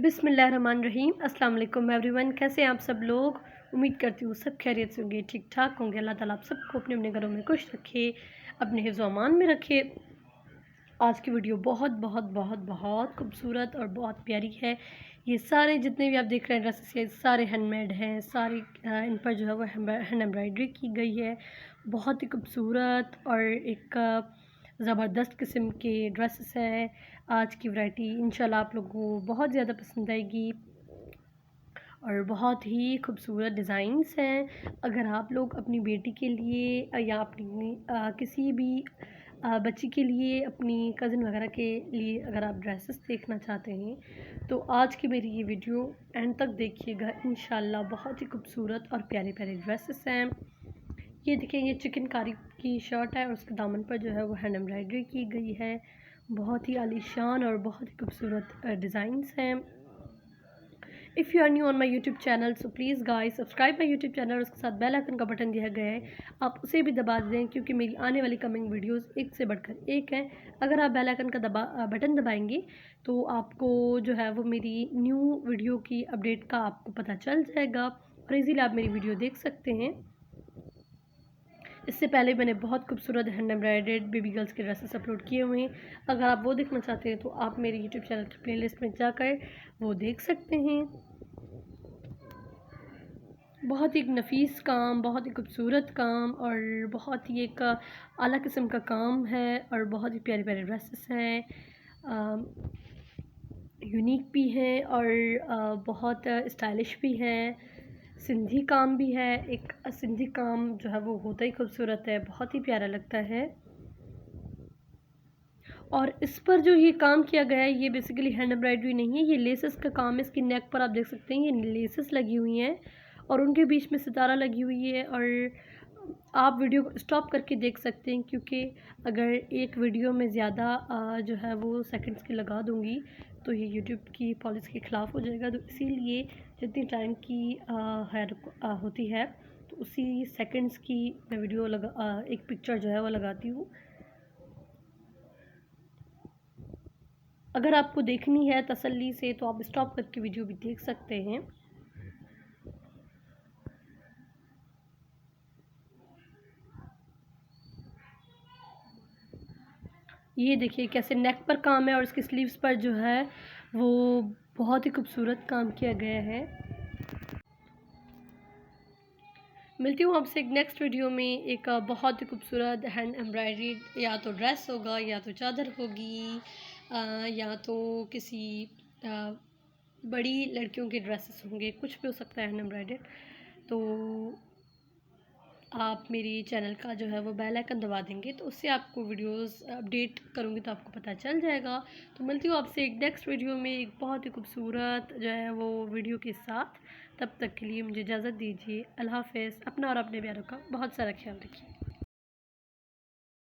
बिस्मिल्लाहिर्रहमानिर्रहीम। अस्सलाम वालेकुम एवरीवन। कैसे हैं आप सब लोग? उम्मीद करती हूँ सब खैरियत से होंगे, ठीक ठाक होंगे। अल्लाह ताला आप सबको अपने अपने घरों में खुश रखे, अपने हिफ्ज़ व अमान में रखे। आज की वीडियो बहुत बहुत बहुत बहुत खूबसूरत और बहुत प्यारी है। ये सारे जितने भी आप देख रहे हैं ड्रेसेस, ये सारे हैंडमेड हैं। सारी इन पर जो है वो हैंड एम्ब्रॉयडरी की गई है। बहुत ही खूबसूरत और एक ज़बरदस्त किस्म के ड्रेसेस हैं। आज की वैरायटी इंशाल्लाह आप लोगों को बहुत ज़्यादा पसंद आएगी और बहुत ही खूबसूरत डिज़ाइंस हैं। अगर आप लोग अपनी बेटी के लिए या अपनी किसी भी बच्ची के लिए, अपनी कज़न वगैरह के लिए अगर आप ड्रेसेस देखना चाहते हैं तो आज की मेरी ये वीडियो एंड तक देखिएगा। इंशाल्लाह बहुत ही खूबसूरत और प्यारे प्यारे ड्रेसेस हैं। ये देखिए, ये चिकनकारी की शर्ट है और उसके दामन पर जो है वो हैंड एम्ब्रॉयडरी की गई है। बहुत ही आलीशान और बहुत ही खूबसूरत डिज़ाइंस हैं। If you are new on my YouTube channel so please guys subscribe my YouTube channel और उसके साथ बेल आइकन का बटन दिया गया है, आप उसे भी दबा दें क्योंकि मेरी आने वाली कमिंग वीडियोस एक से बढ़कर एक है। अगर आप बेल आइकन का बटन दबाएंगे तो आपको जो है वो मेरी न्यू वीडियो की अपडेट का आपको पता चल जाएगा और इजीली आप मेरी वीडियो देख सकते हैं। इससे पहले मैंने बहुत खूबसूरत हैंड एम्ब्रॉयडर्ड बेबी गर्ल्स के ड्रेसेस अपलोड किए हुए हैं। अगर आप वो देखना चाहते हैं तो आप मेरे यूट्यूब चैनल की प्लेलिस्ट में जाकर वो देख सकते हैं। बहुत ही एक नफीस काम, बहुत ही खूबसूरत काम और बहुत ही एक आला किस्म का काम है और बहुत ही प्यारे प्यारे ड्रेसेस हैं, यूनिक भी हैं और बहुत स्टाइलिश भी हैं। सिंधी काम भी है, एक सिंधी काम जो है वो होता ही खूबसूरत है, बहुत ही प्यारा लगता है। और इस पर जो ये काम किया गया है ये बेसिकली हैंड एम्ब्रॉयडरी नहीं है, ये लेसेस का काम है। इसकी नेक पर आप देख सकते हैं ये लेसेस लगी हुई हैं और उनके बीच में सितारा लगी हुई है। और आप वीडियो को स्टॉप करके देख सकते हैं क्योंकि अगर एक वीडियो में ज़्यादा जो है वो सेकंड्स की लगा दूँगी तो ये यूट्यूब की पॉलिसी के ख़िलाफ़ हो जाएगा। तो इसीलिए जितनी टाइम की होती है तो उसी सेकंड्स की मैं वीडियो एक पिक्चर जो है वो लगाती हूँ। अगर आपको देखनी है तसल्ली से तो आप स्टॉप करके वीडियो भी देख सकते हैं। ये देखिए कैसे नेक पर काम है और इसकी स्लीव्स पर जो है वो बहुत ही खूबसूरत काम किया गया है। मिलती हूँ आपसे एक नेक्स्ट वीडियो में एक बहुत ही खूबसूरत हैंड एम्ब्रॉयडरी या तो ड्रेस होगा या तो चादर होगी या तो किसी बड़ी लड़कियों के ड्रेसेस होंगे, कुछ भी हो सकता है हैंड एम्ब्रॉयडर्ड। तो आप मेरी चैनल का जो है वो बेल आइकन दबा देंगे तो उससे आपको वीडियोस अपडेट करूँगी तो आपको पता चल जाएगा। तो मिलती हूँ आपसे एक नेक्स्ट वीडियो में एक बहुत ही खूबसूरत जो है वो वीडियो के साथ। तब तक के लिए मुझे इजाज़त दीजिए। अल्लाह हाफ़िज़। अपना और अपने प्यारों का बहुत सारा ख्याल रखिए।